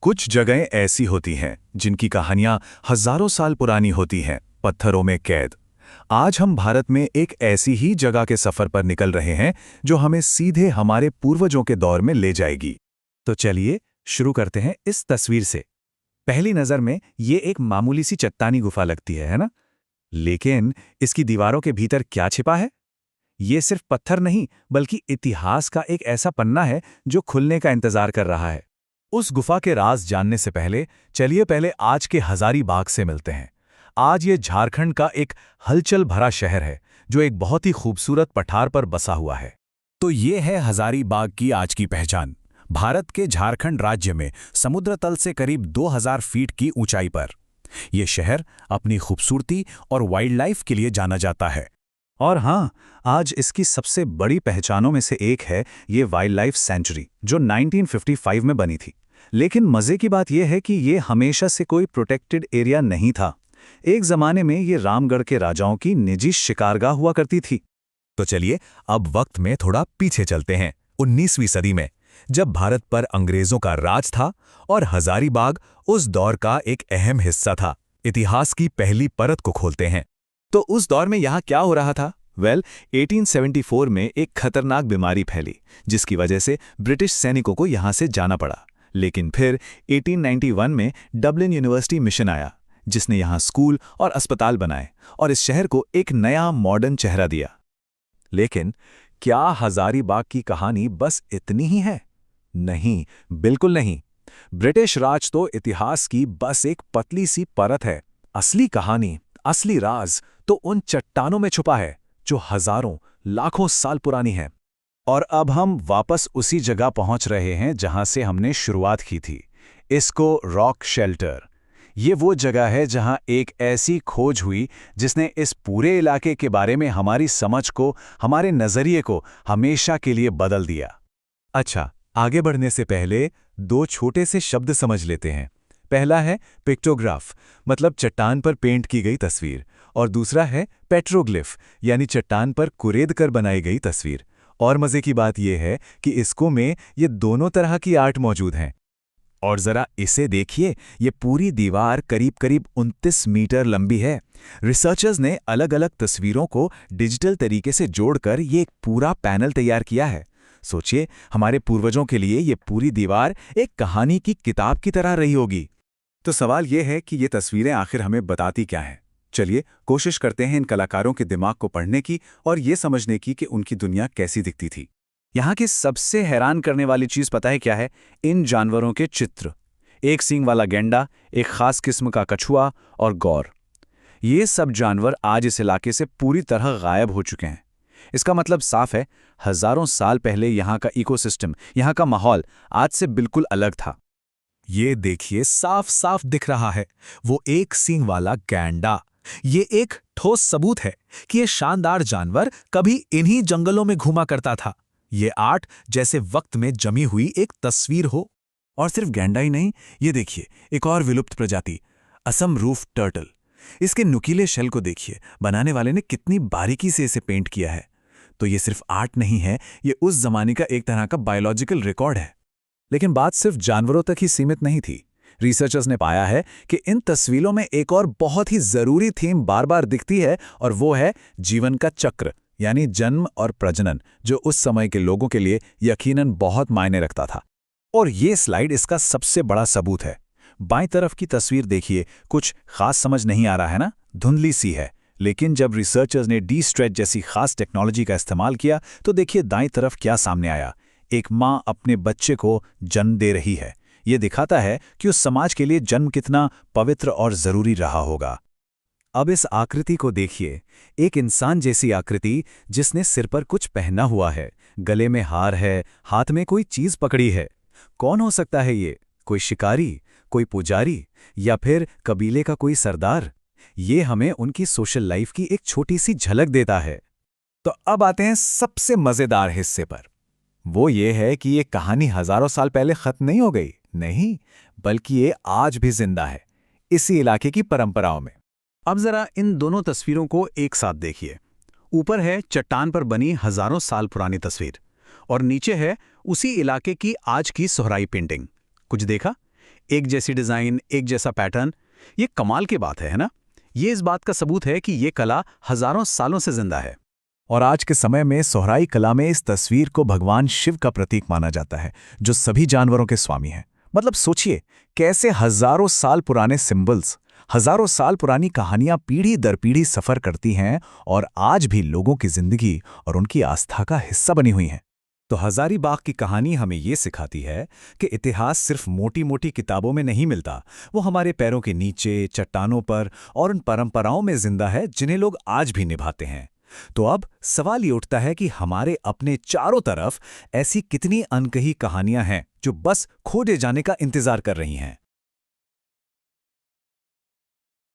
कुछ जगहें ऐसी होती हैं जिनकी कहानियां हजारों साल पुरानी होती हैं, पत्थरों में कैद। आज हम भारत में एक ऐसी ही जगह के सफर पर निकल रहे हैं जो हमें सीधे हमारे पूर्वजों के दौर में ले जाएगी। तो चलिए शुरू करते हैं इस तस्वीर से। पहली नज़र में ये एक मामूली सी चट्टानी गुफा लगती है ना? लेकिन इसकी दीवारों के भीतर क्या छिपा है? ये सिर्फ पत्थर नहीं बल्कि इतिहास का एक ऐसा पन्ना है जो खुलने का इंतजार कर रहा है। उस गुफा के राज जानने से पहले चलिए पहले आज के हजारीबाग से मिलते हैं। आज ये झारखंड का एक हलचल भरा शहर है जो एक बहुत ही खूबसूरत पठार पर बसा हुआ है। तो ये है हजारीबाग की आज की पहचान। भारत के झारखंड राज्य में समुद्र तल से करीब 2000 फीट की ऊंचाई पर यह शहर अपनी खूबसूरती और वाइल्ड लाइफ के लिए जाना जाता है। और हाँ, आज इसकी सबसे बड़ी पहचानों में से एक है ये वाइल्ड लाइफ सेंचुरी जो 1955 में बनी थी। लेकिन मजे की बात यह है कि ये हमेशा से कोई प्रोटेक्टेड एरिया नहीं था। एक जमाने में ये रामगढ़ के राजाओं की निजी शिकारगाह हुआ करती थी। तो चलिए अब वक्त में थोड़ा पीछे चलते हैं 19वीं सदी में, जब भारत पर अंग्रेजों का राज था और हजारीबाग उस दौर का एक अहम हिस्सा था। इतिहास की पहली परत को खोलते हैं। तो उस दौर में यहाँ क्या हो रहा था? 1874 में एक खतरनाक बीमारी फैली जिसकी वजह से ब्रिटिश सैनिकों को यहाँ से जाना पड़ा। लेकिन फिर 1891 में डबलिन यूनिवर्सिटी मिशन आया जिसने यहाँ स्कूल और अस्पताल बनाए और इस शहर को एक नया मॉडर्न चेहरा दिया। लेकिन क्या हजारीबाग की कहानी बस इतनी ही है? नहीं, बिल्कुल नहीं। ब्रिटिश राज तो इतिहास की बस एक पतली सी परत है। असली कहानी, असली राज तो उन चट्टानों में छुपा है जो हजारों लाखों साल पुरानी है। और अब हम वापस उसी जगह पहुंच रहे हैं जहां से हमने शुरुआत की थी, इसको रॉक शेल्टर। ये वो जगह है जहां एक ऐसी खोज हुई जिसने इस पूरे इलाके के बारे में हमारी समझ को, हमारे नजरिए को हमेशा के लिए बदल दिया। अच्छा, आगे बढ़ने से पहले दो छोटे से शब्द समझ लेते हैं। पहला है पिक्टोग्राफ, मतलब चट्टान पर पेंट की गई तस्वीर, और दूसरा है पेट्रोग्लिफ, यानी चट्टान पर कुरेद कर बनाई गई तस्वीर। और मजे की बात यह है कि इसको में ये दोनों तरह की आर्ट मौजूद हैं। और जरा इसे देखिए, ये पूरी दीवार करीब करीब 29 मीटर लंबी है। रिसर्चर्स ने अलग अलग तस्वीरों को डिजिटल तरीके से जोड़कर ये एक पूरा पैनल तैयार किया है। सोचिए, हमारे पूर्वजों के लिए ये पूरी दीवार एक कहानी की किताब की तरह रही होगी। तो सवाल यह है कि ये तस्वीरें आखिर हमें बताती क्या हैं? चलिए कोशिश करते हैं इन कलाकारों के दिमाग को पढ़ने की और ये समझने की कि उनकी दुनिया कैसी दिखती थी। यहाँ की सबसे हैरान करने वाली चीज पता है क्या है? इन जानवरों के चित्र। एक सींग वाला गैंडा, एक खास किस्म का कछुआ और गौर। ये सब जानवर आज इस इलाके से पूरी तरह गायब हो चुके हैं। इसका मतलब साफ है, हजारों साल पहले यहाँ का इकोसिस्टम, यहाँ का माहौल आज से बिल्कुल अलग था। ये देखिए, साफ साफ दिख रहा है वो एक सींग वाला गैंडा। ये एक ठोस सबूत है कि ये शानदार जानवर कभी इन्हीं जंगलों में घूमा करता था। ये आर्ट जैसे वक्त में जमी हुई एक तस्वीर हो। और सिर्फ गैंडा ही नहीं, ये देखिए एक और विलुप्त प्रजाति, असम रूफ टर्टल। इसके नुकीले शेल को देखिए, बनाने वाले ने कितनी बारीकी से इसे पेंट किया है। तो ये सिर्फ आर्ट नहीं है, ये उस जमाने का एक तरह का बायोलॉजिकल रिकॉर्ड है। लेकिन बात सिर्फ जानवरों तक ही सीमित नहीं थी। रिसर्चर्स ने पाया है कि इन तस्वीरों में एक और बहुत ही जरूरी थीम बार बार दिखती है, और वो है जीवन का चक्र, यानी जन्म और प्रजनन, जो उस समय के लोगों के लिए यकीनन बहुत मायने रखता था। और ये स्लाइड इसका सबसे बड़ा सबूत है। बाईं तरफ की तस्वीर देखिए, कुछ खास समझ नहीं आ रहा है ना? धुंधली सी है। लेकिन जब रिसर्चर्स ने डी-स्ट्रेच जैसी खास टेक्नोलॉजी का इस्तेमाल किया तो देखिए दाईं तरफ क्या सामने आया। एक माँ अपने बच्चे को जन्म दे रही है। ये दिखाता है कि उस समाज के लिए जन्म कितना पवित्र और जरूरी रहा होगा। अब इस आकृति को देखिए, एक इंसान जैसी आकृति जिसने सिर पर कुछ पहना हुआ है, गले में हार है, हाथ में कोई चीज पकड़ी है। कौन हो सकता है ये? कोई शिकारी, कोई पुजारी, या फिर कबीले का कोई सरदार? ये हमें उनकी सोशल लाइफ की एक छोटी सी झलक देता है। तो अब आते हैं सबसे मजेदार हिस्से पर। वो ये है कि ये कहानी हजारों साल पहले खत्म नहीं हो गई, नहीं, बल्कि ये आज भी जिंदा है इसी इलाके की परंपराओं में। अब जरा इन दोनों तस्वीरों को एक साथ देखिए। ऊपर है चट्टान पर बनी हजारों साल पुरानी तस्वीर, और नीचे है उसी इलाके की आज की सोहराई पेंटिंग। कुछ देखा? एक जैसी डिज़ाइन, एक जैसा पैटर्न। ये कमाल की बात है ना? ये इस बात का सबूत है कि ये कला हजारों सालों से जिंदा है। और आज के समय में सोहराई कला में इस तस्वीर को भगवान शिव का प्रतीक माना जाता है, जो सभी जानवरों के स्वामी हैं। मतलब सोचिए, कैसे हजारों साल पुराने सिंबल्स, हजारों साल पुरानी कहानियां पीढ़ी दर पीढ़ी सफर करती हैं और आज भी लोगों की जिंदगी और उनकी आस्था का हिस्सा बनी हुई हैं। तो हजारीबाग की कहानी हमें ये सिखाती है कि इतिहास सिर्फ मोटी मोटी किताबों में नहीं मिलता, वो हमारे पैरों के नीचे, चट्टानों पर और उन परंपराओं में जिंदा है जिन्हें लोग आज भी निभाते हैं। तो अब सवाल ये उठता है कि हमारे अपने चारों तरफ ऐसी कितनी अनकही कहानियां हैं जो बस खोजे जाने का इंतजार कर रही हैं।